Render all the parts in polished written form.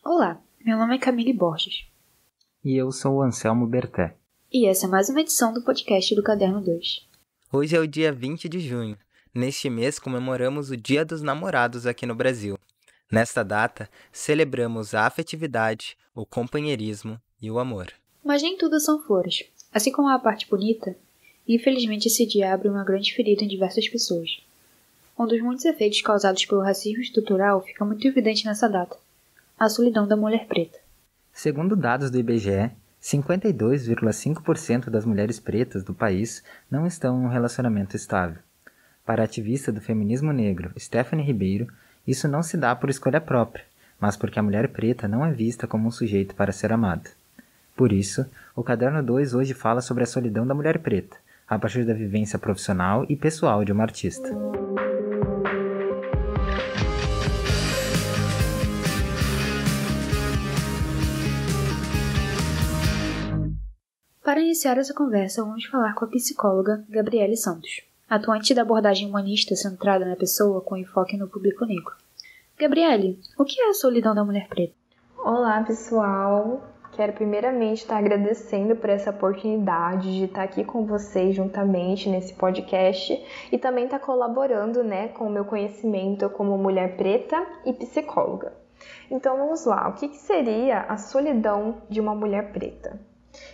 Olá, meu nome é Camille Borges. E eu sou o Anselmo Berté. E essa é mais uma edição do podcast do Caderno 2. Hoje é o dia 20 de junho. Neste mês comemoramos o Dia dos Namorados aqui no Brasil. Nesta data, celebramos a afetividade, o companheirismo e o amor. Mas nem tudo são flores. Assim como a parte bonita, infelizmente esse dia abre uma grande ferida em diversas pessoas. Um dos muitos efeitos causados pelo racismo estrutural fica muito evidente nessa data: a solidão da mulher preta. Segundo dados do IBGE, 52,5% das mulheres pretas do país não estão em um relacionamento estável. Para a ativista do feminismo negro, Stephanie Ribeiro, isso não se dá por escolha própria, mas porque a mulher preta não é vista como um sujeito para ser amado. Por isso, o Caderno 2 hoje fala sobre a solidão da mulher preta, a partir da vivência profissional e pessoal de uma artista. Para iniciar essa conversa, vamos falar com a psicóloga Gabriele Santos, atuante da abordagem humanista centrada na pessoa com enfoque no público negro. Gabriele, o que é a solidão da mulher preta? Olá, pessoal! Quero primeiramente estar agradecendo por essa oportunidade de estar aqui com vocês juntamente nesse podcast e também estar colaborando, com o meu conhecimento como mulher preta e psicóloga. Então vamos lá, o que seria a solidão de uma mulher preta?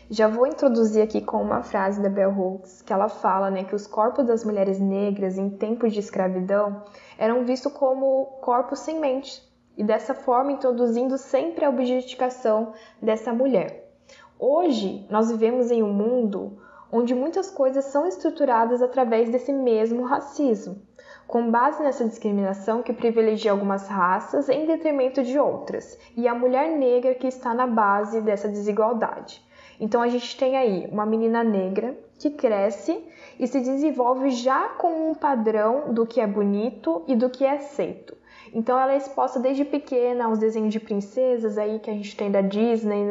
Já vou introduzir aqui com uma frase da Bell Hooks, que ela fala que os corpos das mulheres negras em tempos de escravidão eram vistos como corpos sem mente, e dessa forma introduzindo sempre a objetificação dessa mulher. Hoje, nós vivemos em um mundo onde muitas coisas são estruturadas através desse mesmo racismo, com base nessa discriminação que privilegia algumas raças em detrimento de outras, e a mulher negra que está na base dessa desigualdade. Então a gente tem aí uma menina negra que cresce e se desenvolve já com um padrão do que é bonito e do que é aceito. Então ela é exposta desde pequena aos desenhos de princesas aí que a gente tem da Disney,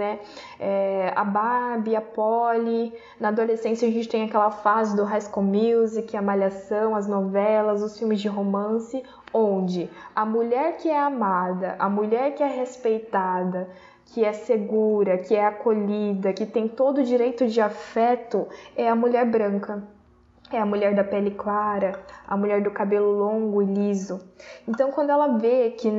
a Barbie, a Polly. Na adolescência a gente tem aquela fase do High School Music, a Malhação, as novelas, os filmes de romance, onde a mulher que é amada, a mulher que é respeitada, que é segura, que é acolhida, que tem todo o direito de afeto, é a mulher branca. É a mulher da pele clara, a mulher do cabelo longo e liso. Então, quando ela vê que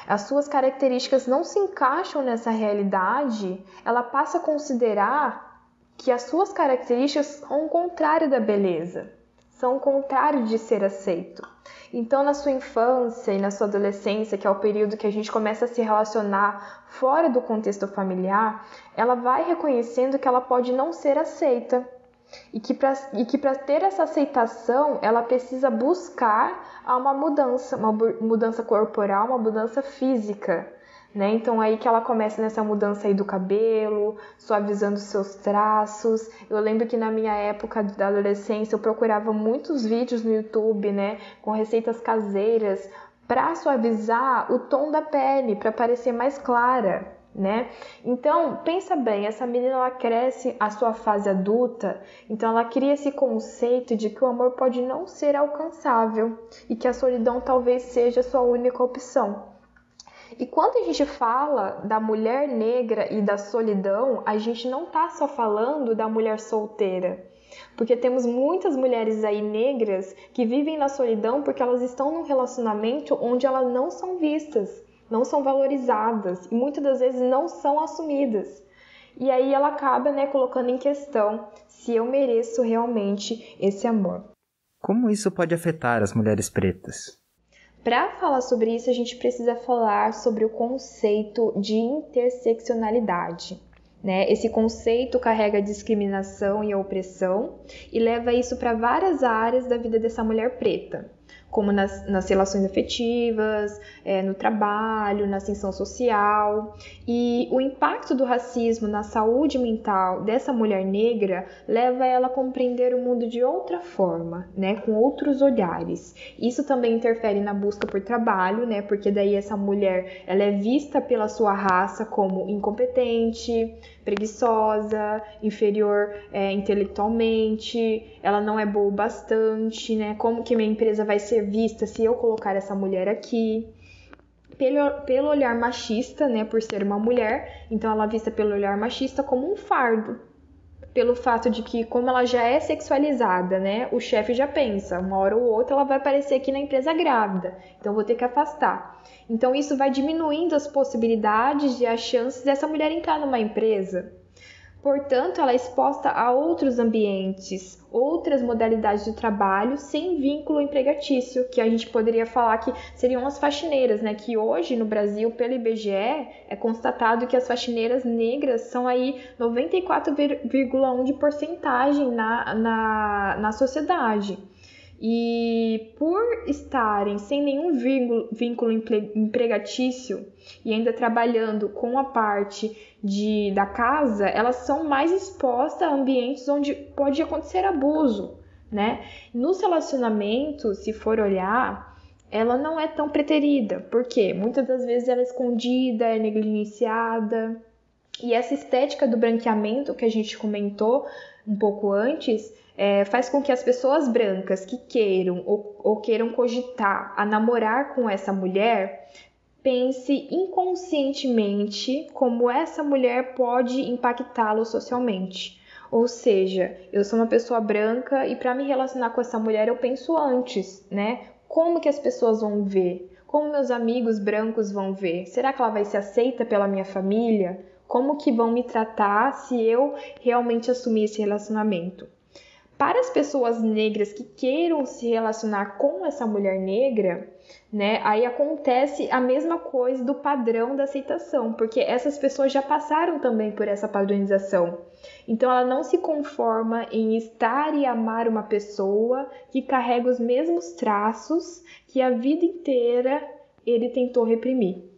as suas características não se encaixam nessa realidade, ela passa a considerar que as suas características são o contrário da beleza, são o contrário de ser aceito. Então, na sua infância e na sua adolescência, que é o período que a gente começa a se relacionar fora do contexto familiar, ela vai reconhecendo que ela pode não ser aceita e que para ter essa aceitação, ela precisa buscar uma mudança corporal, uma mudança física. Então aí que ela começa nessa mudança aí do cabelo, suavizando seus traços. Eu lembro que na minha época da adolescência eu procurava muitos vídeos no YouTube, com receitas caseiras para suavizar o tom da pele, para parecer mais clara. Então, pensa bem, essa menina ela cresce a sua fase adulta, então ela cria esse conceito de que o amor pode não ser alcançável e que a solidão talvez seja a sua única opção. E quando a gente fala da mulher negra e da solidão, a gente não está só falando da mulher solteira, porque temos muitas mulheres aí negras que vivem na solidão porque elas estão num relacionamento onde elas não são vistas, não são valorizadas e muitas das vezes não são assumidas. E aí ela acaba colocando em questão se eu mereço realmente esse amor. Como isso pode afetar as mulheres pretas? Para falar sobre isso, a gente precisa falar sobre o conceito de interseccionalidade. Esse conceito carrega discriminação e opressão e leva isso para várias áreas da vida dessa mulher preta, como nas relações afetivas, no trabalho, na ascensão social. E o impacto do racismo na saúde mental dessa mulher negra leva ela a compreender o mundo de outra forma, né, com outros olhares. Isso também interfere na busca por trabalho, né, porque daí essa mulher ela é vista pela sua raça como incompetente, preguiçosa, inferior intelectualmente, ela não é boa o bastante, né? Como que minha empresa vai ser vista se eu colocar essa mulher aqui? Pelo olhar machista, né? Por ser uma mulher, então ela é vista pelo olhar machista como um fardo. Pelo fato de que, como ela já é sexualizada, né? O chefe já pensa, uma hora ou outra ela vai aparecer aqui na empresa grávida, então eu vou ter que afastar. Então isso vai diminuindo as possibilidades e as chances dessa mulher entrar numa empresa. Portanto, ela é exposta a outros ambientes, outras modalidades de trabalho sem vínculo empregatício, que a gente poderia falar que seriam as faxineiras, né? Que hoje no Brasil, pelo IBGE, é constatado que as faxineiras negras são aí 94,1% de porcentagem na sociedade. E por estarem sem nenhum vínculo empregatício e ainda trabalhando com a parte da casa, elas são mais expostas a ambientes onde pode acontecer abuso, né? Nos relacionamentos, se for olhar, ela não é tão preterida, porque muitas das vezes ela é escondida, é negligenciada. E essa estética do branqueamento que a gente comentou um pouco antes faz com que as pessoas brancas que queiram ou queiram cogitar a namorar com essa mulher pense inconscientemente como essa mulher pode impactá-lo socialmente. Ou seja, eu sou uma pessoa branca e para me relacionar com essa mulher eu penso antes, né? Como que as pessoas vão ver? Como meus amigos brancos vão ver? Será que ela vai ser aceita pela minha família? Como que vão me tratar se eu realmente assumir esse relacionamento? Para as pessoas negras que queiram se relacionar com essa mulher negra, né, aí acontece a mesma coisa do padrão da aceitação, porque essas pessoas já passaram também por essa padronização. Então ela não se conforma em estar e amar uma pessoa que carrega os mesmos traços que a vida inteira ele tentou reprimir.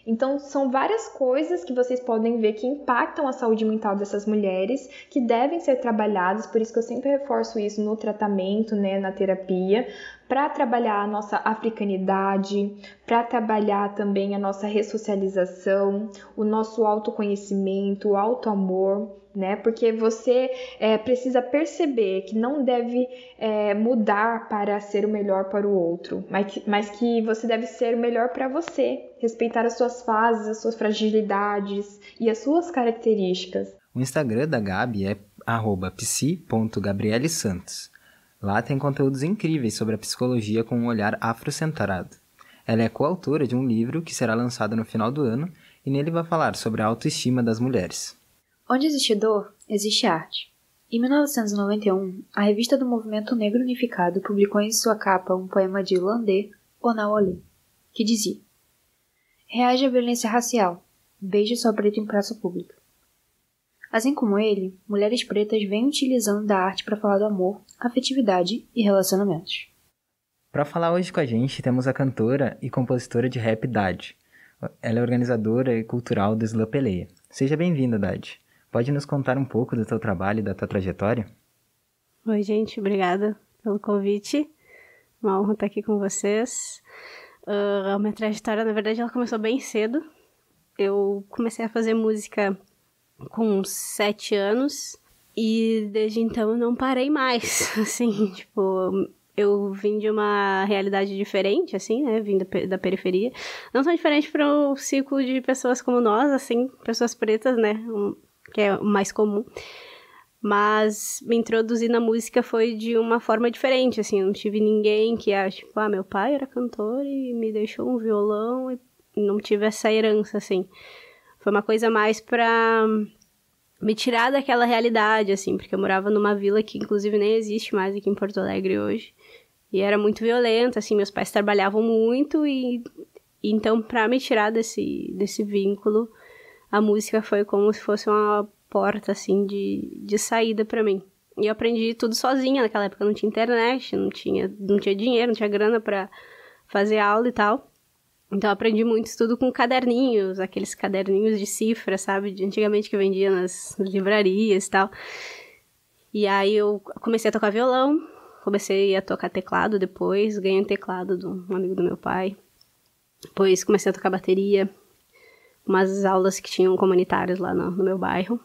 Então, são várias coisas que vocês podem ver que impactam a saúde mental dessas mulheres, que devem ser trabalhadas, por isso que eu sempre reforço isso no tratamento, né, na terapia, para trabalhar a nossa africanidade, para trabalhar também a nossa ressocialização, o nosso autoconhecimento, o autoamor, né? Porque você precisa perceber que não deve mudar para ser o melhor para o outro, mas que você deve ser o melhor para você, respeitar as suas fases, as suas fragilidades e as suas características. O Instagram da Gabi é @psi.gabrielesantos. Lá tem conteúdos incríveis sobre a psicologia com um olhar afrocentrado. Ela é coautora de um livro que será lançado no final do ano e nele vai falar sobre a autoestima das mulheres. Onde existe dor, existe arte. Em 1991, a revista do Movimento Negro Unificado publicou em sua capa um poema de Landé Onawolé, que dizia: "Reage à violência racial, beije sua preta em praça pública." Assim como ele, mulheres pretas vêm utilizando da arte para falar do amor, afetividade e relacionamentos. Para falar hoje com a gente, temos a cantora e compositora de rap Dade. Ela é organizadora e cultural do Slam Peleia. Seja bem-vinda, Dade. Pode nos contar um pouco do teu trabalho e da tua trajetória? Oi, gente. Obrigada pelo convite. Uma honra estar aqui com vocês. A minha trajetória, na verdade, ela começou bem cedo. Eu comecei a fazer música com 7 anos e desde então eu não parei mais, assim, tipo, eu vim de uma realidade diferente, assim, né, vim da periferia, não tão diferente para um ciclo de pessoas como nós, assim, pessoas pretas, né, que é o mais comum, mas me introduzir na música foi de uma forma diferente, assim, eu não tive ninguém que, tipo, meu pai era cantor e me deixou um violão e não tive essa herança, assim. Foi uma coisa mais pra me tirar daquela realidade, assim, porque eu morava numa vila que, inclusive, nem existe mais aqui em Porto Alegre hoje. E era muito violenta, assim, meus pais trabalhavam muito e então, pra me tirar desse vínculo, a música foi como se fosse uma porta, assim, de saída pra mim. E eu aprendi tudo sozinha. Naquela época não tinha internet, não tinha dinheiro, não tinha grana pra fazer aula e tal. Então eu aprendi muito tudo com caderninhos, aqueles caderninhos de cifra, sabe? De antigamente que vendia nas livrarias e tal. E aí eu comecei a tocar violão, comecei a tocar teclado depois, ganhei um teclado de um amigo do meu pai. Depois comecei a tocar bateria, umas aulas que tinham comunitárias lá no meu bairro.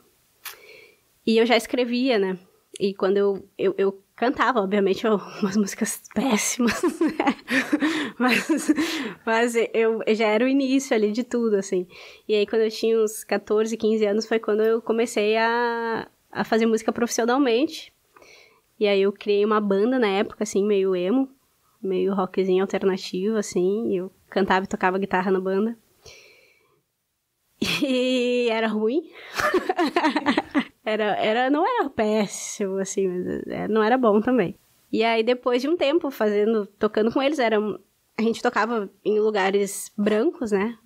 E eu já escrevia, né? E quando eu cantava, obviamente, umas músicas péssimas, né? Mas eu já era o início ali de tudo, assim. E aí, quando eu tinha uns 14, 15 anos, foi quando eu comecei a fazer música profissionalmente. E aí, eu criei uma banda na época, assim, meio emo, meio rockzinho alternativo, assim. E eu cantava e tocava guitarra na banda. E era ruim. Não era péssimo, assim, mas não era bom também. E aí, depois de um tempo tocando com eles, a gente tocava em lugares brancos, né?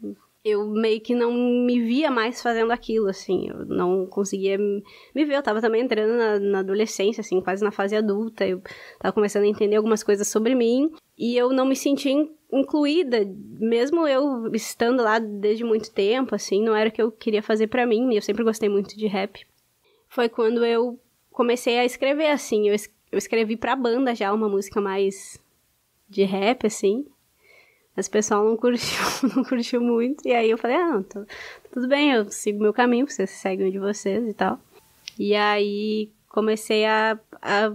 Eu meio que não me via mais fazendo aquilo, assim, eu não conseguia me ver. Eu tava também entrando na adolescência, assim, quase na fase adulta, eu tava começando a entender algumas coisas sobre mim, e eu não me sentia incluída, mesmo eu estando lá desde muito tempo, assim, não era o que eu queria fazer pra mim, e eu sempre gostei muito de rap. Foi quando eu comecei a escrever, assim, eu escrevi pra banda já uma música mais de rap, assim, mas o pessoal não curtiu muito, e aí eu falei, não, tudo bem, eu sigo meu caminho, vocês seguem o de vocês e tal. E aí comecei a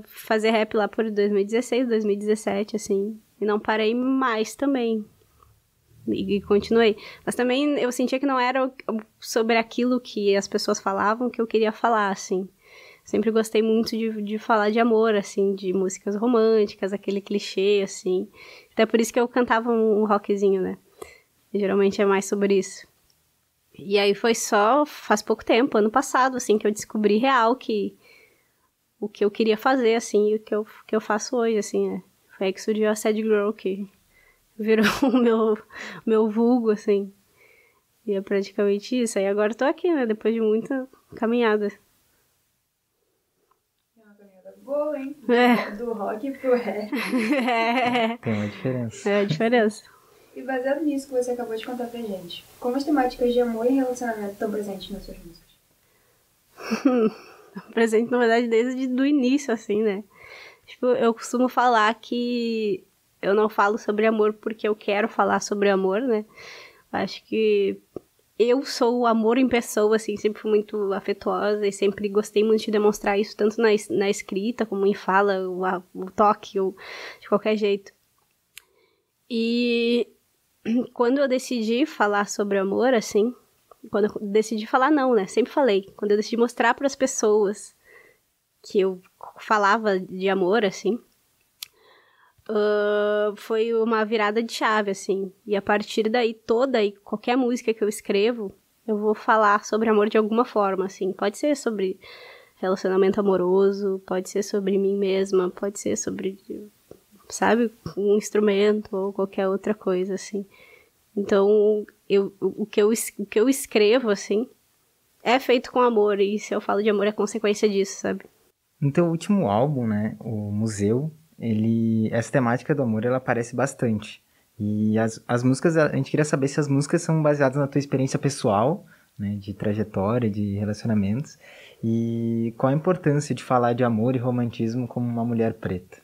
fazer rap lá por 2016, 2017, assim, e não parei mais também. E continuei. Mas também eu sentia que não era sobre aquilo que as pessoas falavam que eu queria falar, assim. Sempre gostei muito de falar de amor, assim, de músicas românticas, aquele clichê, assim. Até por isso que eu cantava um rockzinho, né? E geralmente é mais sobre isso. E aí foi só faz pouco tempo, ano passado, assim, que eu descobri real o que eu queria fazer, assim, e o que eu faço hoje, assim, né? Foi aí que surgiu a Sad Girl, que virou o meu vulgo, assim. E é praticamente isso. Aí agora eu tô aqui, né? Depois de muita caminhada. É uma caminhada boa, hein? É. Do rock pro rap. Tem uma diferença. É a diferença. E baseado nisso que você acabou de contar pra gente, como as temáticas de amor e relacionamento estão presentes nas suas músicas? Presente, na verdade, desde o início, assim, né? Tipo, eu costumo falar que eu não falo sobre amor porque eu quero falar sobre amor, né? Acho que eu sou o amor em pessoa, assim, sempre fui muito afetuosa e sempre gostei muito de demonstrar isso, tanto na escrita como em fala, o toque, ou de qualquer jeito. E quando eu decidi falar sobre amor, assim, quando eu decidi falar não, né? Sempre falei. Quando eu decidi mostrar para as pessoas que eu falava de amor, assim, foi uma virada de chave, assim. E a partir daí, toda e qualquer música que eu escrevo, eu vou falar sobre amor de alguma forma, assim. Pode ser sobre relacionamento amoroso, pode ser sobre mim mesma, pode ser sobre, sabe, um instrumento ou qualquer outra coisa, assim. Então, o que eu escrevo, assim, é feito com amor. E se eu falo de amor, é consequência disso, sabe? No teu último álbum, né, o Museu, essa temática do amor, ela aparece bastante. E as músicas, a gente queria saber se as músicas são baseadas na tua experiência pessoal, né, de trajetória, de relacionamentos, e qual a importância de falar de amor e romantismo como uma mulher preta.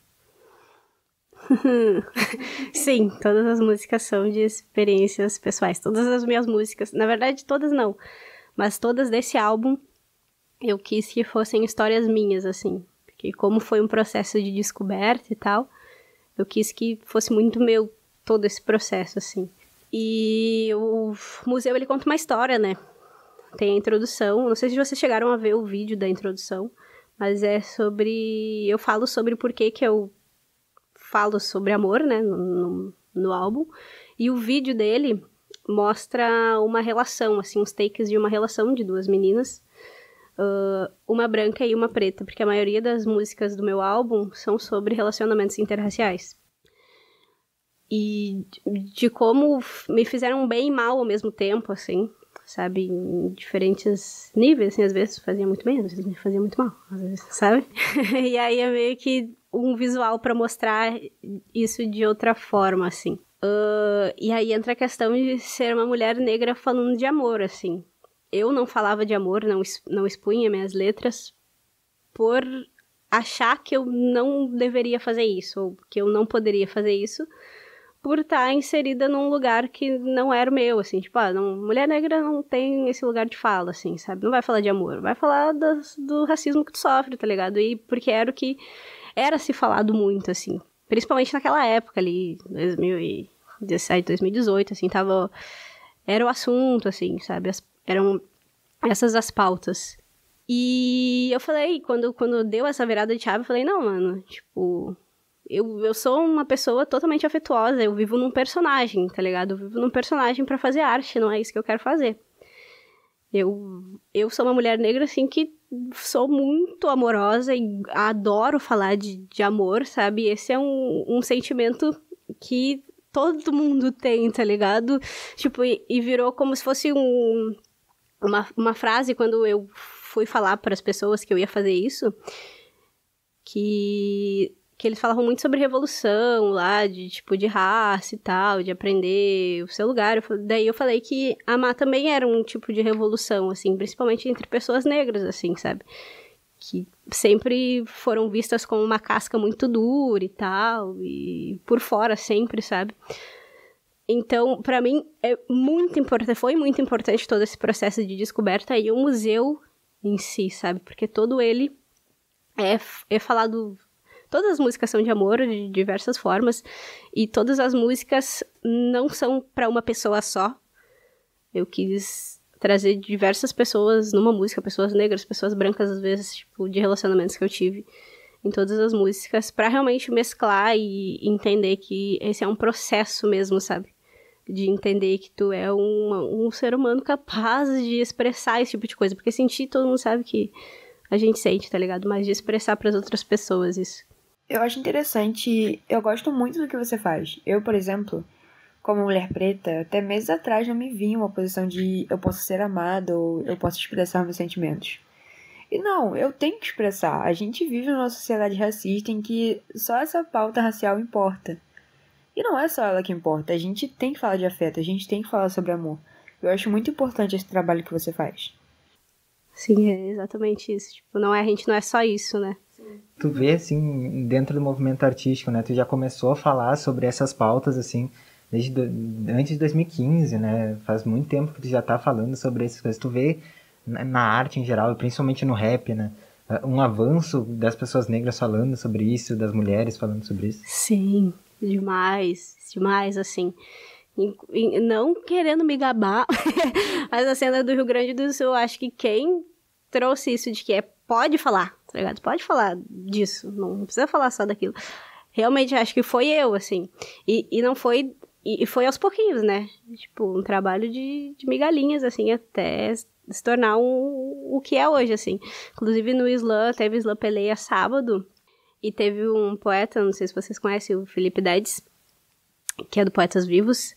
Sim, todas as músicas são de experiências pessoais. Todas as minhas músicas, na verdade todas não, mas todas desse álbum eu quis que fossem histórias minhas, assim. Porque como foi um processo de descoberta e tal, eu quis que fosse muito meu todo esse processo, assim. E o museu, ele conta uma história, né? Tem a introdução, não sei se vocês chegaram a ver o vídeo da introdução, mas é sobre... Eu falo sobre por que eu falo sobre amor, né, no álbum. E o vídeo dele mostra uma relação, assim, uns takes de uma relação de duas meninas, uma branca e uma preta, porque a maioria das músicas do meu álbum são sobre relacionamentos interraciais. E de como me fizeram bem e mal ao mesmo tempo, assim, sabe? Em diferentes níveis, assim, às vezes fazia muito bem, às vezes fazia muito mal, às vezes, sabe? E aí é meio que um visual pra mostrar isso de outra forma, assim. E aí entra a questão de ser uma mulher negra falando de amor, assim. Eu não falava de amor, não expunha minhas letras por achar que eu não deveria fazer isso, ou que eu não poderia fazer isso, por estar inserida num lugar que não era o meu, assim, tipo, mulher negra não tem esse lugar de fala, assim, sabe? Não vai falar de amor, vai falar do racismo que tu sofre, tá ligado? E porque era o que era se falado muito, assim, principalmente naquela época ali, 2017, 2018, assim, era o assunto, assim, sabe? Eram essas as pautas. E eu falei, quando deu essa virada de chave, eu falei, não, mano, tipo, eu sou uma pessoa totalmente afetuosa, eu vivo num personagem, tá ligado? Eu vivo num personagem pra fazer arte, não é isso que eu quero fazer. Eu sou uma mulher negra, assim, que sou muito amorosa e adoro falar de amor, sabe? Esse é um sentimento que todo mundo tem, tá ligado? Tipo, e virou como se fosse uma frase quando eu fui falar para as pessoas que eu ia fazer isso, que eles falavam muito sobre revolução lá, de raça e tal, de aprender o seu lugar. Daí eu falei que amar também era um tipo de revolução, assim, principalmente entre pessoas negras, assim, sabe? Que sempre foram vistas como uma casca muito dura e tal, e por fora sempre, sabe? Então, pra mim, foi muito importante todo esse processo de descoberta e o museu em si, sabe? Porque todo ele é falado... Todas as músicas são de amor, de diversas formas, e todas as músicas não são pra uma pessoa só. Eu quis trazer diversas pessoas numa música, pessoas negras, pessoas brancas, às vezes, tipo, de relacionamentos que eu tive em todas as músicas, pra realmente mesclar e entender que esse é um processo mesmo, sabe? De entender que tu é um ser humano capaz de expressar esse tipo de coisa. Porque sentir, todo mundo sabe que a gente sente, tá ligado? Mas de expressar pras outras pessoas isso. Eu acho interessante, eu gosto muito do que você faz. Eu, por exemplo, como mulher preta, até meses atrás não me vi em uma posição de eu posso ser amada ou eu posso expressar meus sentimentos. E não, eu tenho que expressar. A gente vive numa sociedade racista em que só essa pauta racial importa. E não é só ela que importa, a gente tem que falar de afeto, a gente tem que falar sobre amor. Eu acho muito importante esse trabalho que você faz. Sim, é exatamente isso. Tipo, a gente não é só isso, né? Tu vê, assim, dentro do movimento artístico, né? Tu já começou a falar sobre essas pautas, assim, antes de 2015, né? Faz muito tempo que tu já tá falando sobre essas coisas. Tu vê na arte em geral, e principalmente no rap, né? Um avanço das pessoas negras falando sobre isso, das mulheres falando sobre isso. Sim, demais, assim. Não querendo me gabar, mas a cena do Rio Grande do Sul, acho que quem trouxe isso de que pode falar, tá ligado? Pode falar disso, não precisa falar só daquilo. Realmente, acho que foi eu, assim. E não foi... E foi aos pouquinhos, né? Tipo, um trabalho de migalhinhas, assim, até se tornar o que é hoje, assim. Inclusive, no Slam, teve Slam Peleia sábado, e teve um poeta, não sei se vocês conhecem, o Felipe Dedes, que é do Poetas Vivos.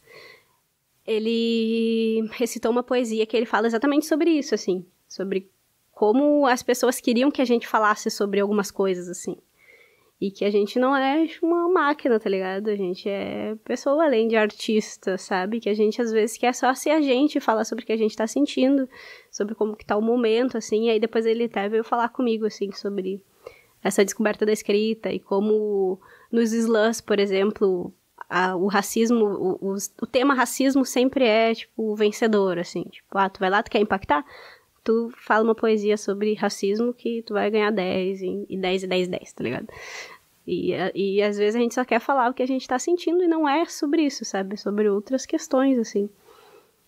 Ele recitou uma poesia que ele fala exatamente sobre isso, assim. Sobre como as pessoas queriam que a gente falasse sobre algumas coisas, assim. E que a gente não é uma máquina, tá ligado? A gente é pessoa além de artista, sabe? Que a gente, às vezes, quer só ser a gente, falar sobre o que a gente tá sentindo, sobre como que tá o momento, assim. E aí, depois ele até veio falar comigo, assim, sobre essa descoberta da escrita e como nos slams, por exemplo, o racismo, o tema racismo sempre é, tipo, vencedor, assim. Tipo, tu vai lá, tu quer impactar? Tu fala uma poesia sobre racismo que tu vai ganhar 10, e 10, e 10, 10, tá ligado? E às vezes a gente só quer falar o que a gente tá sentindo e não é sobre isso, sabe? É sobre outras questões, assim.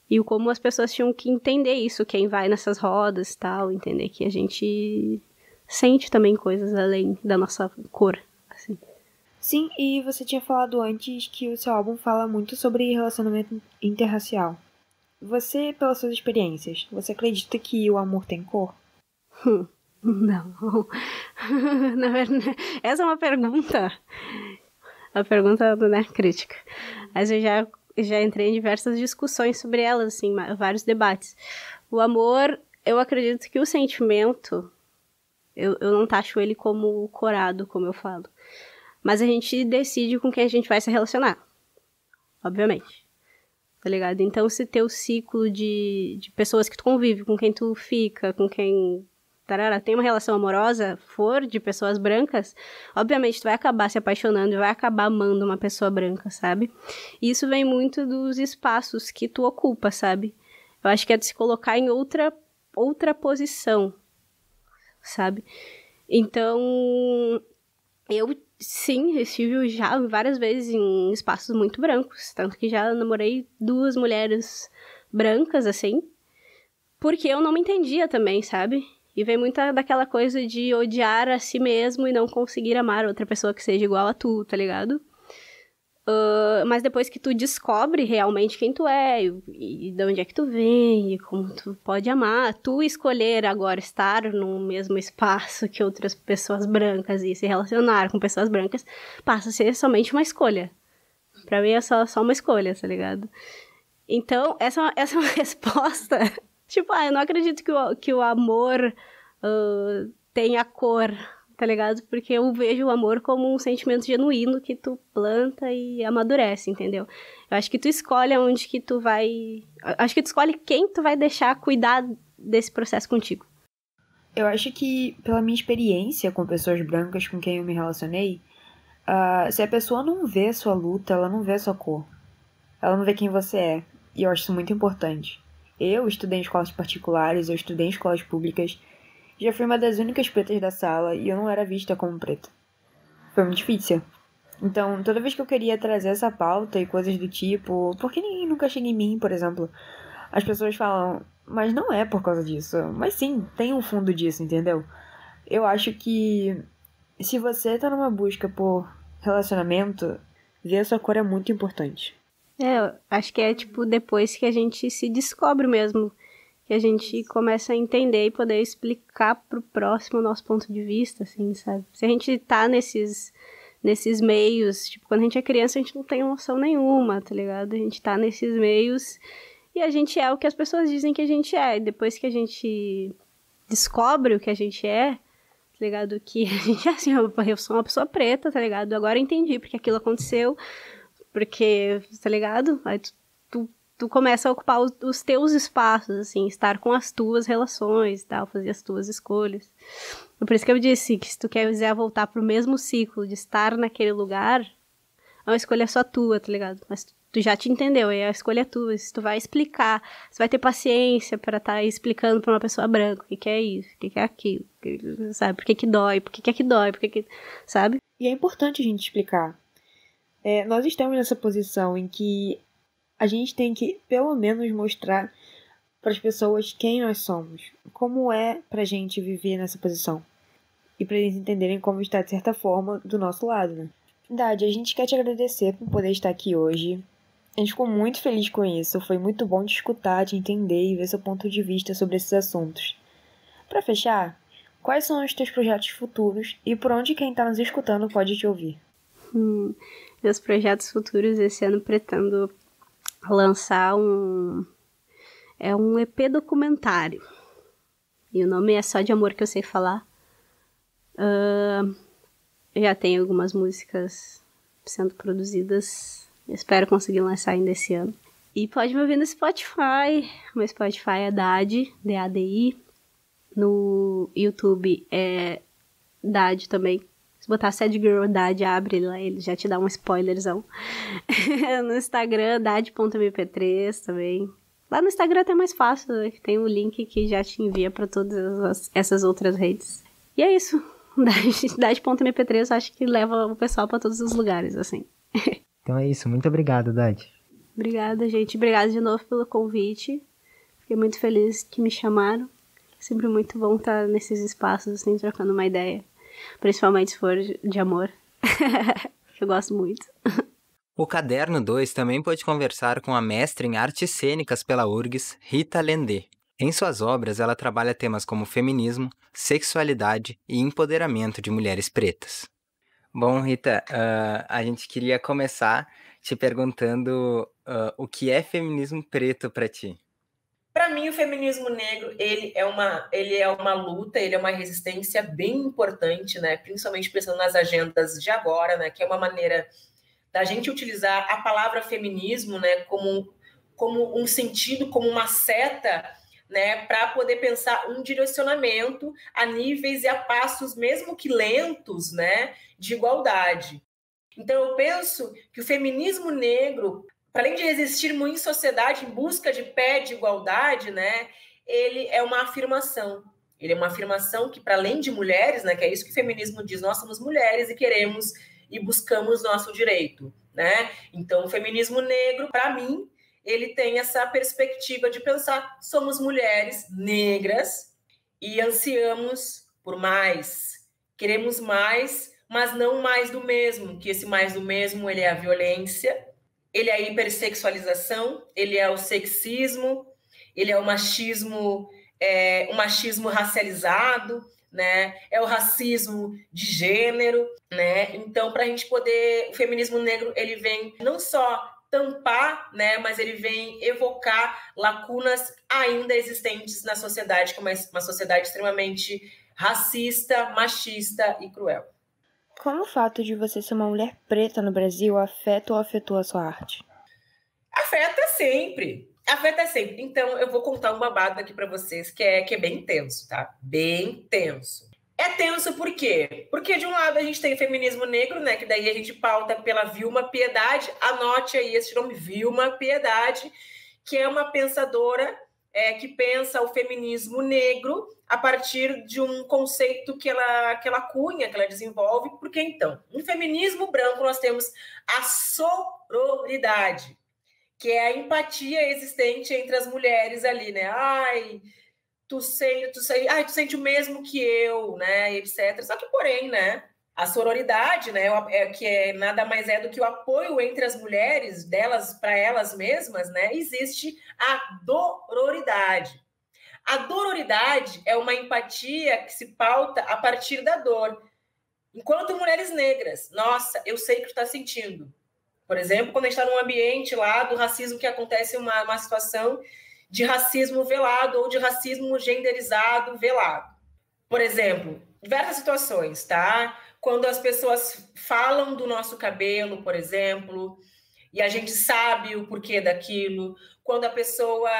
E como as pessoas tinham que entender isso, quem vai nessas rodas e tal, entender que a gente sente também coisas além da nossa cor, assim. Sim, e você tinha falado antes que o seu álbum fala muito sobre relacionamento interracial. Você, pelas suas experiências, você acredita que o amor tem cor? Não. Na verdade, essa é uma pergunta. A pergunta, né, crítica. Mas eu já entrei em diversas discussões sobre elas, assim, vários debates. O amor, eu acredito que o sentimento, eu não taxo ele como corado, como eu falo. Mas a gente decide com quem a gente vai se relacionar, obviamente. Tá ligado? Então, se teu ciclo de pessoas que tu convive, com quem tu fica, com quem tem uma relação amorosa, for de pessoas brancas, obviamente tu vai acabar se apaixonando e vai acabar amando uma pessoa branca, sabe? E isso vem muito dos espaços que tu ocupa, sabe? Eu acho que é de se colocar em outra posição, sabe? Então, eu, sim, estive já várias vezes em espaços muito brancos, tanto que já namorei 2 mulheres brancas, assim, porque eu não me entendia também, sabe? E vem muita daquela coisa de odiar a si mesmo e não conseguir amar outra pessoa que seja igual a tu, tá ligado? Mas depois que tu descobre realmente quem tu é e de onde é que tu vem e como tu pode amar, tu escolher agora estar no mesmo espaço que outras pessoas brancas e se relacionar com pessoas brancas, passa a ser somente uma escolha. Pra mim é só uma escolha, tá ligado? Então, essa é uma resposta... Tipo, eu não acredito que o amor tenha cor, tá ligado? Porque eu vejo o amor como um sentimento genuíno que tu planta e amadurece, entendeu? Eu acho que tu escolhe onde que tu vai... Acho que tu escolhe quem tu vai deixar cuidar desse processo contigo. Eu acho que, pela minha experiência com pessoas brancas com quem eu me relacionei, se a pessoa não vê a sua luta, ela não vê a sua cor. Ela não vê quem você é. E eu acho isso muito importante. Eu estudei em escolas particulares, eu estudei em escolas públicas. Já fui uma das únicas pretas da sala e eu não era vista como preta. Foi muito difícil. Então, toda vez que eu queria trazer essa pauta e coisas do tipo... Por que ninguém nunca chega em mim, por exemplo? As pessoas falam, mas não é por causa disso. Mas sim, tem um fundo disso, entendeu? Eu acho que se você tá numa busca por relacionamento, ver a sua cor é muito importante. Eu acho que é, tipo, depois que a gente se descobre mesmo, que a gente começa a entender e poder explicar pro próximo o nosso ponto de vista, assim, sabe? Se a gente tá nesses meios, tipo, quando a gente é criança, a gente não tem noção nenhuma, tá ligado? A gente tá nesses meios e a gente é o que as pessoas dizem que a gente é. E depois que a gente descobre o que a gente é, tá ligado? Que a gente é assim, eu sou uma pessoa preta, tá ligado? Agora eu entendi porque aquilo aconteceu. Porque, tá ligado? Aí tu começa a ocupar os teus espaços, assim, estar com as tuas relações e tal, fazer as tuas escolhas. Por isso que eu disse que se tu quiser voltar pro mesmo ciclo de estar naquele lugar, é uma escolha só tua, tá ligado? Mas tu já te entendeu, aí a escolha é tua. Se tu vai explicar, você vai ter paciência pra estar explicando pra uma pessoa branca o que é isso, o que é aquilo, sabe? Por que dói, por que é que dói, por que, sabe? E é importante a gente explicar. Nós estamos nessa posição em que a gente tem que, pelo menos, mostrar para as pessoas quem nós somos, como é pra gente viver nessa posição. E para eles entenderem como está, de certa forma, do nosso lado, né? Dade, a gente quer te agradecer por poder estar aqui hoje. A gente ficou muito feliz com isso. Foi muito bom te escutar, te entender e ver seu ponto de vista sobre esses assuntos. Para fechar, quais são os teus projetos futuros e por onde quem está nos escutando pode te ouvir? Meus projetos futuros, esse ano pretendo lançar um EP documentário. E o nome é Só de Amor Que Eu Sei Falar. Já tenho algumas músicas sendo produzidas. Espero conseguir lançar ainda esse ano. E pode me ouvir no Spotify. Meu Spotify é Dadi, D-A-D-I. No YouTube é Dadi também. Se botar Sad Girl Dadi, abre lá, ele já te dá um spoilerzão. No Instagram, dad.mp3 também. Lá no Instagram é até mais fácil, né? Tem um link que já te envia para todas essas outras redes. E é isso. Dad.mp3 acho que leva o pessoal para todos os lugares, assim. Então é isso. Muito obrigado, Dad. Obrigada, gente. Obrigada de novo pelo convite. Fiquei muito feliz que me chamaram. É sempre muito bom estar nesses espaços, assim, trocando uma ideia. Principalmente se for de amor. Eu gosto muito. O Caderno 2 também pôde conversar com a mestre em artes cênicas pela URGS, Rita Lendê. Em suas obras, ela trabalha temas como feminismo, sexualidade e empoderamento de mulheres pretas. Bom, Rita, a gente queria começar te perguntando o que é feminismo preto para ti. Para mim, o feminismo negro, ele é uma luta, ele é uma resistência bem importante, né? Principalmente pensando nas agendas de agora, né? Que é uma maneira da gente utilizar a palavra feminismo, né? Como um sentido, como uma seta, né? Para poder pensar um direcionamento a níveis e a passos, mesmo que lentos, né? De igualdade. Então, eu penso que o feminismo negro, para além de resistir muito em sociedade em busca de pé de igualdade, né, ele é uma afirmação. Ele é uma afirmação que, para além de mulheres, né, que é isso que o feminismo diz, nós somos mulheres e queremos e buscamos nosso direito, né? Então, o feminismo negro, para mim, ele tem essa perspectiva de pensar, somos mulheres negras e ansiamos por mais, queremos mais, mas não mais do mesmo, que esse mais do mesmo, ele é a violência, ele é a hipersexualização, ele é o sexismo, ele é o machismo racializado, né? É o racismo de gênero, né? Então, para a gente poder, o feminismo negro, ele vem não só tampar, né? Mas ele vem evocar lacunas ainda existentes na sociedade, que é uma sociedade extremamente racista, machista e cruel. Como o fato de você ser uma mulher preta no Brasil afeta ou afetou a sua arte? Afeta sempre. Então, eu vou contar um babado aqui para vocês que é bem tenso, tá? Bem tenso. É tenso por quê? Porque, de um lado, a gente tem o feminismo negro, né? Que daí a gente pauta pela Vilma Piedade. Anote aí esse nome, Vilma Piedade, que é uma pensadora que pensa o feminismo negro a partir de um conceito que ela cunha, que ela desenvolve. Porque, então, no feminismo branco, nós temos a sororidade, que é a empatia existente entre as mulheres ali, né? Ai, tu sente o mesmo que eu, né? Etc. Só que, porém, né? A sororidade, né? Que nada mais é do que o apoio entre as mulheres, delas para elas mesmas, né? Existe a dororidade. A dororidade é uma empatia que se pauta a partir da dor. Enquanto mulheres negras, nossa, eu sei o que tu está sentindo. Por exemplo, quando a gente está num ambiente lá do racismo que acontece uma situação de racismo velado ou de racismo genderizado velado. Por exemplo, diversas situações, tá? Quando as pessoas falam do nosso cabelo, por exemplo, e a gente sabe o porquê daquilo. Quando a pessoa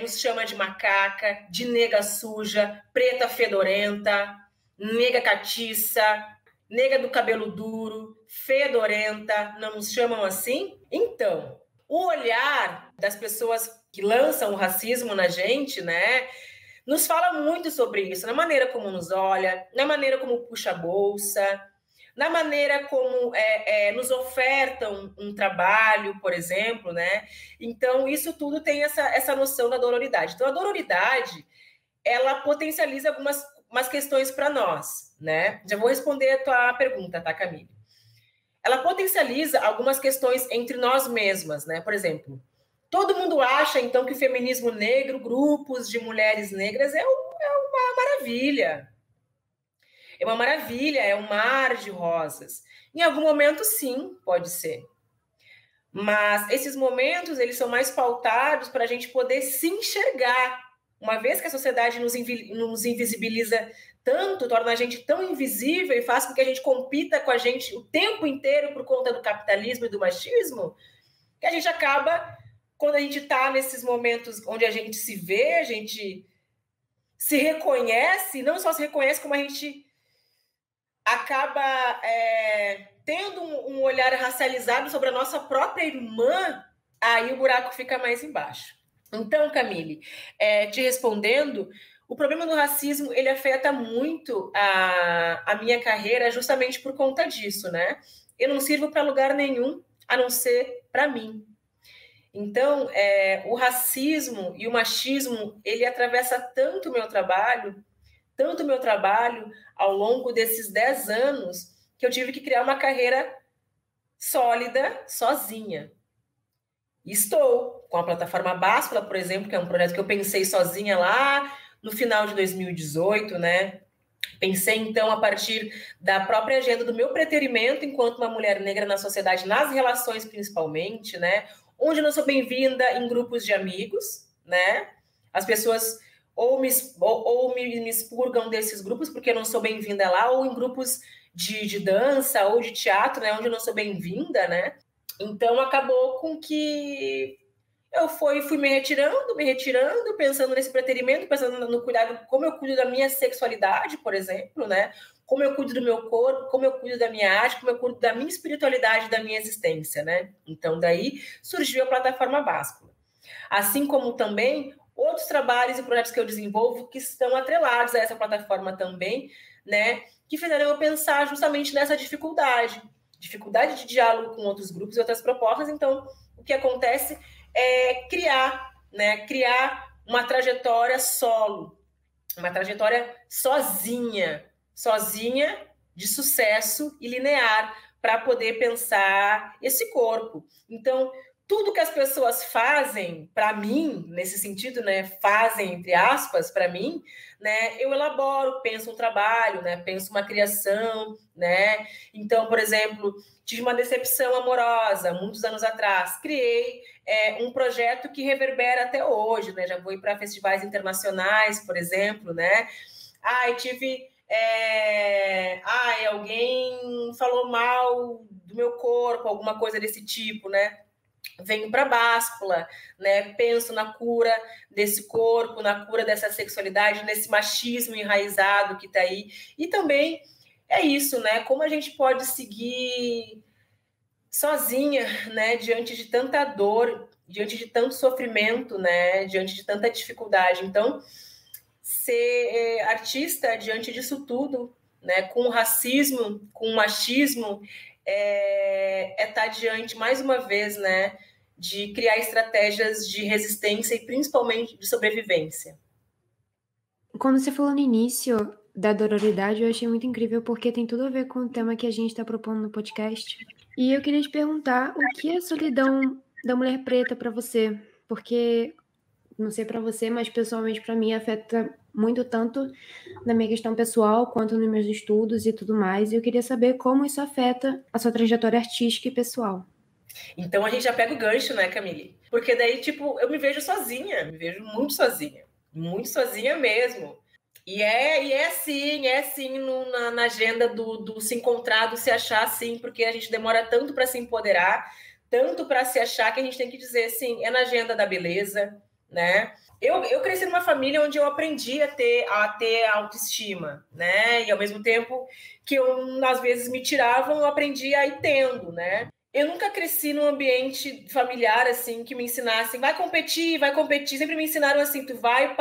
nos chama de macaca, de nega suja, preta fedorenta, nega catiça, nega do cabelo duro, fedorenta, não nos chamam assim? Então, o olhar das pessoas que lançam o racismo na gente, né, nos fala muito sobre isso, na maneira como nos olha, na maneira como puxa a bolsa, na maneira como nos ofertam um trabalho, por exemplo, né? Então, isso tudo tem essa noção da dororidade. Então, a dororidade, ela potencializa algumas questões para nós, né? Já vou responder a tua pergunta, tá, Camille? Ela potencializa algumas questões entre nós mesmas, né? Por exemplo, todo mundo acha, então, que o feminismo negro, grupos de mulheres negras, é uma maravilha. É uma maravilha, é um mar de rosas. Em algum momento, sim, pode ser. Mas esses momentos, eles são mais pautados para a gente poder se enxergar. Uma vez que a sociedade nos invisibiliza tanto, torna a gente tão invisível e faz com que a gente compita com a gente o tempo inteiro por conta do capitalismo e do machismo, que a gente acaba, quando a gente está nesses momentos onde a gente se vê, a gente se reconhece, não só se reconhece, como a gente acaba tendo um olhar racializado sobre a nossa própria irmã, aí o buraco fica mais embaixo. Então, Camille, te respondendo, o problema do racismo, ele afeta muito a minha carreira justamente por conta disso, né? Eu não sirvo para lugar nenhum, a não ser para mim. Então, o racismo e o machismo, ele atravessa tanto o meu trabalho ao longo desses 10 anos, que eu tive que criar uma carreira sólida, sozinha. Estou com a plataforma Báscula, por exemplo, que é um projeto que eu pensei sozinha lá no final de 2018, né? Pensei, então, a partir da própria agenda do meu preterimento enquanto uma mulher negra na sociedade, nas relações principalmente, né? Onde eu não sou bem-vinda em grupos de amigos, né? As pessoas ou me expurgam desses grupos porque eu não sou bem-vinda lá, ou em grupos de dança ou de teatro, né? Onde eu não sou bem-vinda, né? Então, acabou com que eu fui me retirando, pensando nesse preterimento, pensando no cuidado, como eu cuido da minha sexualidade, por exemplo, né? Como eu cuido do meu corpo, como eu cuido da minha arte, como eu cuido da minha espiritualidade, da minha existência, né? Então, daí surgiu a plataforma Báscula. Assim como também outros trabalhos e projetos que eu desenvolvo que estão atrelados a essa plataforma também, né? Que fizeram eu pensar justamente nessa dificuldade de diálogo com outros grupos e outras propostas. Então, o que acontece é criar uma trajetória solo, uma trajetória sozinha de sucesso e linear para poder pensar esse corpo. Então, tudo que as pessoas fazem para mim, nesse sentido, né, fazem entre aspas para mim, né, eu elaboro, penso um trabalho, né, penso uma criação, né. Então, por exemplo, tive uma decepção amorosa muitos anos atrás, criei um projeto que reverbera até hoje, né, já vou ir para festivais internacionais, por exemplo, né. Alguém falou mal do meu corpo, alguma coisa desse tipo, né. Venho para a Báscula, né? Penso na cura desse corpo, na cura dessa sexualidade, nesse machismo enraizado que está aí. E também é isso, né? Como a gente pode seguir sozinha, né? Diante de tanta dor, diante de tanto sofrimento, né? Diante de tanta dificuldade. Então, ser artista diante disso tudo, né? Com o racismo, com o machismo, estar diante, mais uma vez, né, de criar estratégias de resistência e principalmente de sobrevivência. Quando você falou no início da dororidade, eu achei muito incrível porque tem tudo a ver com o tema que a gente está propondo no podcast. E eu queria te perguntar o que é a solidão da mulher preta para você? Porque, não sei para você, mas pessoalmente para mim afeta muito tanto na minha questão pessoal quanto nos meus estudos e tudo mais. E eu queria saber como isso afeta a sua trajetória artística e pessoal. Então a gente já pega o gancho, né, Camille? Porque daí, tipo, eu me vejo sozinha, me vejo muito sozinha mesmo. E é assim na agenda do se encontrar, do se achar, assim, porque a gente demora tanto para se empoderar, tanto para se achar, que a gente tem que dizer, assim, é na agenda da beleza, né? Eu cresci numa família onde eu aprendi a ter autoestima, né? E ao mesmo tempo que eu, às vezes, me tiravam, eu aprendi a ir tendo, né? Eu nunca cresci num ambiente familiar, assim, que me ensinassem, vai competir. Sempre me ensinaram assim, tu vai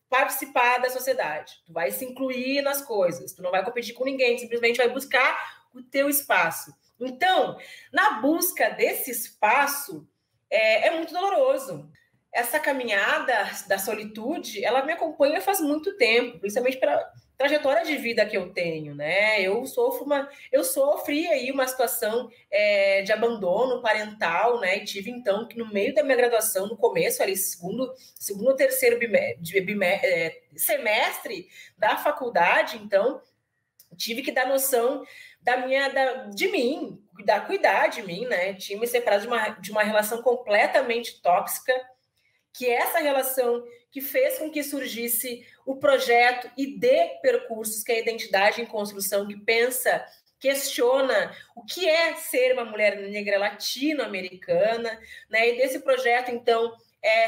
participar da sociedade, tu vai se incluir nas coisas, tu não vai competir com ninguém, tu simplesmente vai buscar o teu espaço. Então, na busca desse espaço, é muito doloroso. Essa caminhada da solitude, ela me acompanha faz muito tempo, principalmente pela trajetória de vida que eu tenho, né? Eu sofri aí uma situação de abandono parental, né? E tive, então, que no meio da minha graduação, no começo, ali, segundo ou terceiro semestre da faculdade, então, tive que dar noção de mim, cuidar de mim, né? Tinha me separado de uma relação completamente tóxica, que é essa relação que fez com que surgisse o projeto ID Percursos, que é a Identidade em Construção, que pensa, questiona o que é ser uma mulher negra latino-americana, né? E desse projeto, então,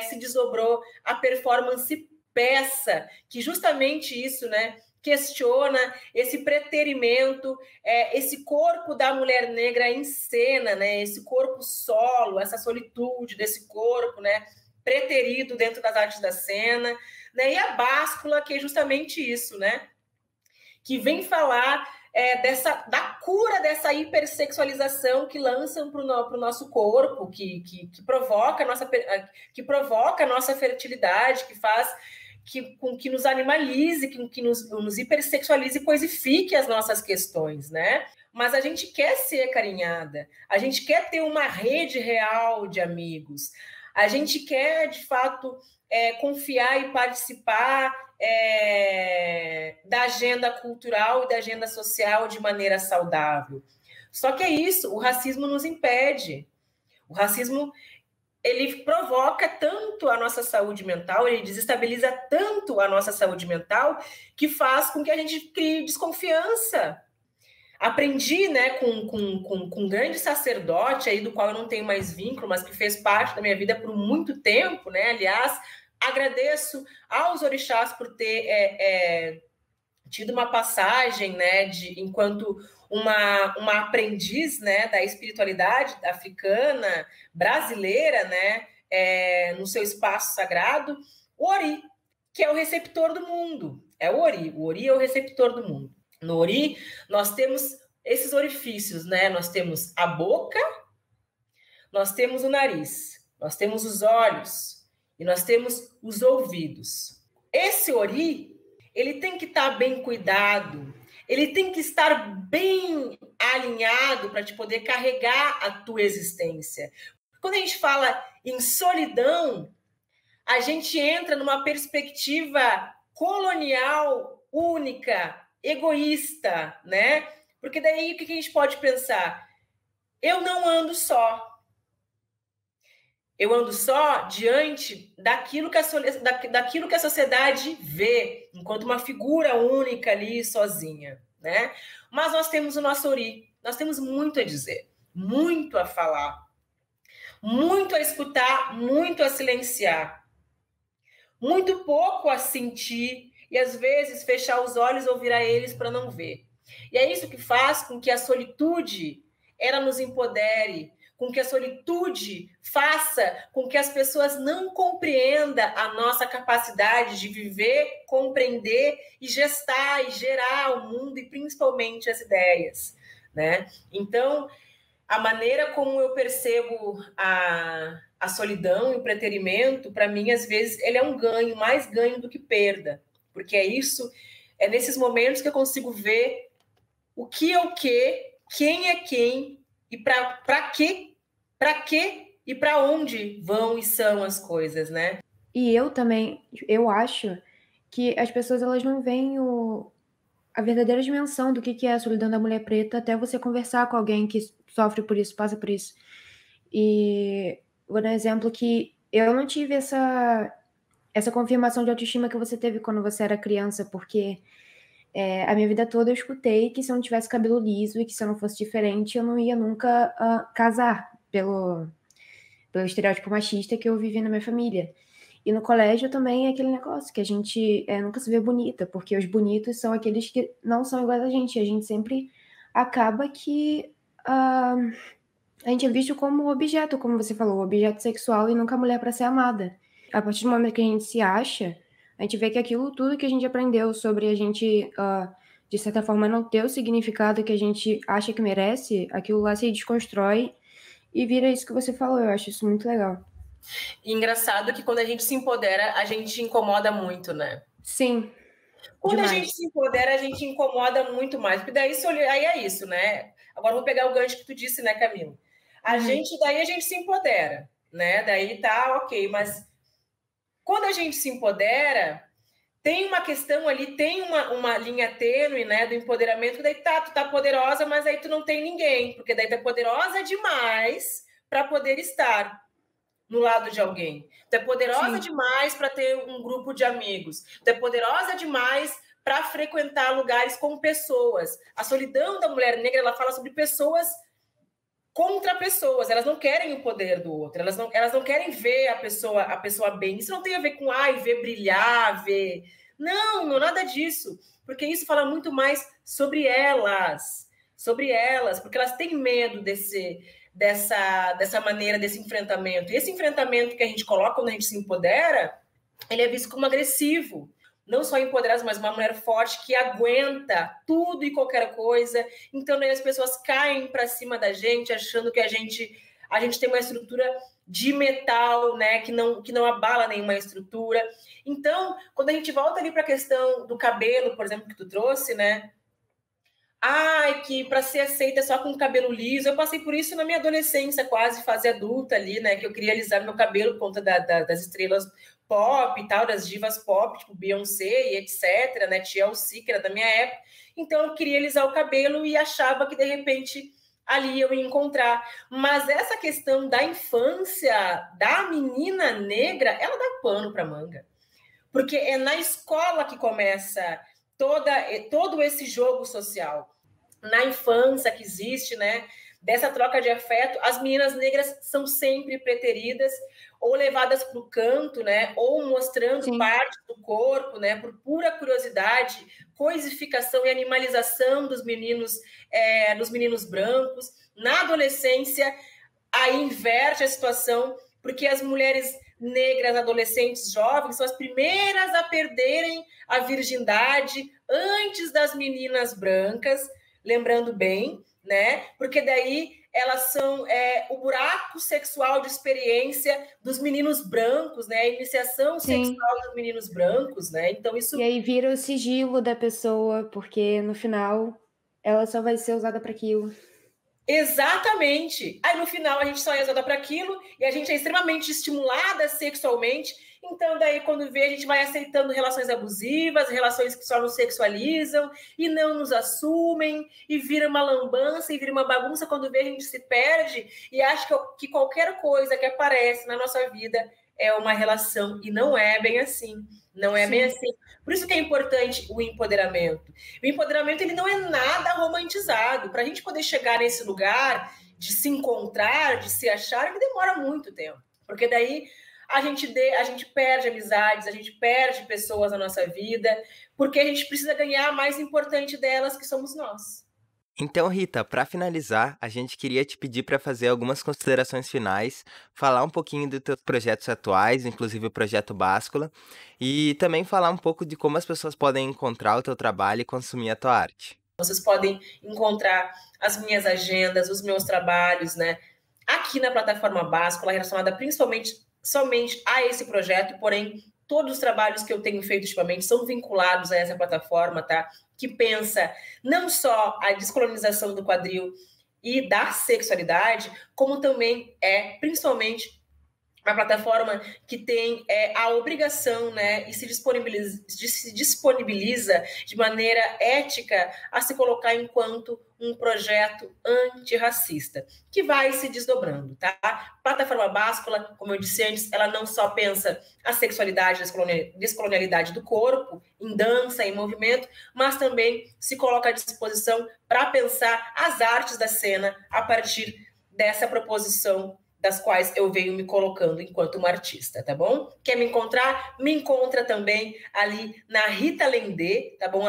se desdobrou a performance Peça, que justamente isso, né, questiona esse preterimento, esse corpo da mulher negra em cena, né, esse corpo solo, essa solitude desse corpo, né, preterido dentro das artes da cena, né? E a Báscula, que é justamente isso, né? Que vem falar da cura dessa hipersexualização que lançam para o nosso corpo, que provoca a nossa fertilidade, que faz com que nos animalize, que nos hipersexualize e coisifique as nossas questões, né? Mas a gente quer ser acarinhada, a gente quer ter uma rede real de amigos, a gente quer, de fato, confiar e participar da agenda cultural e da agenda social de maneira saudável. Só que é isso, o racismo nos impede. O racismo, ele provoca tanto a nossa saúde mental, ele desestabiliza tanto a nossa saúde mental, que faz com que a gente crie desconfiança. Aprendi, né, com um grande sacerdote, aí, do qual eu não tenho mais vínculo, mas que fez parte da minha vida por muito tempo, né? Aliás, agradeço aos orixás por ter tido uma passagem, né, enquanto uma aprendiz, né, da espiritualidade africana, brasileira, né, no seu espaço sagrado, o Ori, que é o receptor do mundo. É o Ori é o receptor do mundo. No Ori, nós temos esses orifícios, né? Nós temos a boca, nós temos o nariz, nós temos os olhos e nós temos os ouvidos. Esse Ori, ele tem que estar bem cuidado, ele tem que estar bem alinhado para te poder carregar a tua existência. Quando a gente fala em solidão, a gente entra numa perspectiva colonial única, egoísta, né? Porque daí o que a gente pode pensar? Eu não ando só. Eu ando só diante daquilo que a sociedade vê, enquanto uma figura única ali, sozinha, né? Mas nós temos o nosso Ori, nós temos muito a dizer, muito a falar, muito a escutar, muito a silenciar, muito pouco a sentir, e às vezes fechar os olhos ou virar eles para não ver. E é isso que faz com que a solitude ela nos empodere, com que a solitude faça com que as pessoas não compreendam a nossa capacidade de viver, compreender e gestar e gerar o mundo e principalmente as ideias, né? Então, a maneira como eu percebo a solidão e o preterimento, para mim, às vezes, ele é um ganho, mais ganho do que perda. Porque é nesses momentos que eu consigo ver o que é o que, quem é quem e para quê e para onde vão e são as coisas, né? E eu também, eu acho que as pessoas elas não veem a verdadeira dimensão do que é a solidão da mulher preta até você conversar com alguém que sofre por isso, passa por isso. E vou dar um exemplo que eu não tive essa confirmação de autoestima que você teve quando você era criança, porque a minha vida toda eu escutei que se eu não tivesse cabelo liso e que se eu não fosse diferente, eu não ia nunca casar pelo estereótipo machista que eu vivi na minha família. E no colégio também é aquele negócio que a gente nunca se vê bonita, porque os bonitos são aqueles que não são iguais a gente sempre acaba que a gente é visto como objeto, como você falou, objeto sexual e nunca mulher para ser amada. A partir do momento que a gente se acha, a gente vê que aquilo tudo que a gente aprendeu sobre a gente, de certa forma, não ter o significado que a gente acha que merece, aquilo lá se desconstrói e vira isso que você falou. Eu acho isso muito legal. E engraçado que quando a gente se empodera, a gente incomoda muito, né? Sim. Quando demais. A gente se empodera, a gente incomoda muito mais. Porque daí aí é isso, né? Agora vou pegar o gancho que tu disse, né, Camila? Daí a gente se empodera, né? Daí tá ok, mas quando a gente se empodera, tem uma questão ali, tem uma linha tênue, né, do empoderamento, que daí tu tá poderosa, mas aí tu não tem ninguém, porque daí tu é poderosa demais para poder estar no lado de alguém. Tu é poderosa demais para ter um grupo de amigos. Tu é poderosa demais para frequentar lugares com pessoas. A solidão da mulher negra, ela fala sobre pessoas contra pessoas, elas não querem o poder do outro, elas não querem ver a pessoa bem. Isso não tem a ver com ver brilhar, ver... Não, nada disso, porque isso fala muito mais sobre elas, porque elas têm medo dessa maneira, desse enfrentamento. E esse enfrentamento que a gente coloca quando a gente se empodera, ele é visto como agressivo. Não só empoderada, mas uma mulher forte que aguenta tudo e qualquer coisa. Então, daí as pessoas caem para cima da gente, achando que a gente tem uma estrutura de metal, né, que não abala nenhuma estrutura. Então, quando a gente volta ali para a questão do cabelo, por exemplo, que tu trouxe, né? Que para ser aceita só com cabelo liso. Eu passei por isso na minha adolescência, quase fase adulta ali, né? Que eu queria alisar meu cabelo por conta das estrelas pop e tal, das divas pop, tipo Beyoncé e etc, né, TLC, que era da minha época. Então eu queria alisar o cabelo e achava que de repente ali eu ia encontrar. Mas essa questão da infância da menina negra, ela dá pano para manga. Porque é na escola que começa todo esse jogo social. Na infância que existe, né, dessa troca de afeto, as meninas negras são sempre preteridas ou levadas para o canto, né, ou mostrando Sim. parte do corpo, né, por pura curiosidade, coisificação e animalização dos meninos brancos. Na adolescência, aí inverte a situação, porque as mulheres negras, adolescentes, jovens, são as primeiras a perderem a virgindade antes das meninas brancas, lembrando bem, né? Porque daí elas são o buraco sexual de experiência dos meninos brancos, né? A iniciação Sim. sexual dos meninos brancos, né? Então isso... E aí vira o sigilo da pessoa, porque no final ela só vai ser usada para aquilo. Exatamente. Aí no final a gente só é usada para aquilo e a gente é extremamente estimulada sexualmente. Então daí quando vê a gente vai aceitando relações abusivas, relações que só nos sexualizam e não nos assumem e vira uma lambança e vira uma bagunça. Quando vê a gente se perde e acha que qualquer coisa que aparece na nossa vida é uma relação e não é bem assim. Não é bem assim. Por isso que é importante o empoderamento. O empoderamento ele não é nada romantizado. Para a gente poder chegar nesse lugar de se encontrar, de se achar, ele demora muito tempo. Porque daí a gente perde amizades, a gente perde pessoas na nossa vida, porque a gente precisa ganhar a mais importante delas, que somos nós. Então, Rita, para finalizar, a gente queria te pedir para fazer algumas considerações finais, falar um pouquinho dos teus projetos atuais, inclusive o Projeto Báscula, e também falar um pouco de como as pessoas podem encontrar o teu trabalho e consumir a tua arte. Vocês podem encontrar as minhas agendas, os meus trabalhos, né, aqui na plataforma Báscula, relacionada somente a esse projeto, porém, todos os trabalhos que eu tenho feito ultimamente são vinculados a essa plataforma, tá? Que pensa não só a descolonização do quadril e da sexualidade, como também principalmente, uma plataforma que tem a obrigação, né, e se disponibiliza de maneira ética a se colocar enquanto um projeto antirracista, que vai se desdobrando, tá? Plataforma Báscula, como eu disse antes, ela não só pensa a sexualidade, a descolonialidade do corpo, em dança, em movimento, mas também se coloca à disposição para pensar as artes da cena a partir dessa proposição das quais eu venho me colocando enquanto uma artista, tá bom? Quer me encontrar? Me encontra também ali na Rita Lendê, tá bom?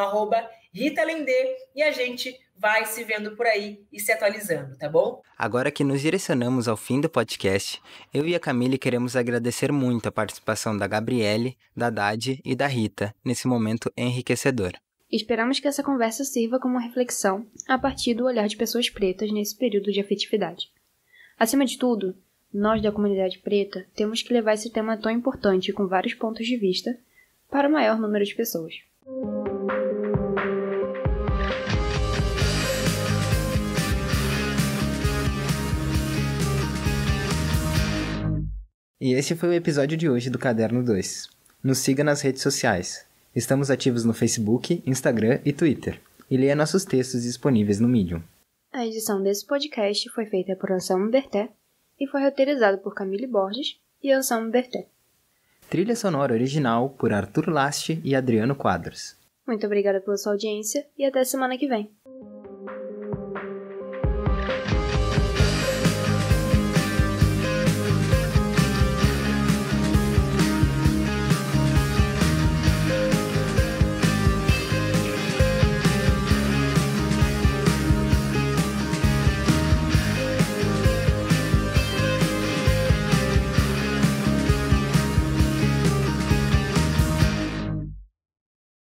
@Rita Lendê, e a gente vai se vendo por aí e se atualizando, tá bom? Agora que nos direcionamos ao fim do podcast, eu e a Camille queremos agradecer muito a participação da Gabriele, da Dade e da Rita nesse momento enriquecedor. Esperamos que essa conversa sirva como reflexão a partir do olhar de pessoas pretas nesse período de afetividade. Acima de tudo, nós da comunidade preta temos que levar esse tema tão importante com vários pontos de vista para o maior número de pessoas. E esse foi o episódio de hoje do Caderno 2. Nos siga nas redes sociais. Estamos ativos no Facebook, Instagram e Twitter. E leia nossos textos disponíveis no Medium. A edição desse podcast foi feita por Anselmo Berté e foi roteirizada por Camille Borges e Anselmo Berté. Trilha sonora original por Arthur Last e Adriano Quadros. Muito obrigada pela sua audiência e até semana que vem.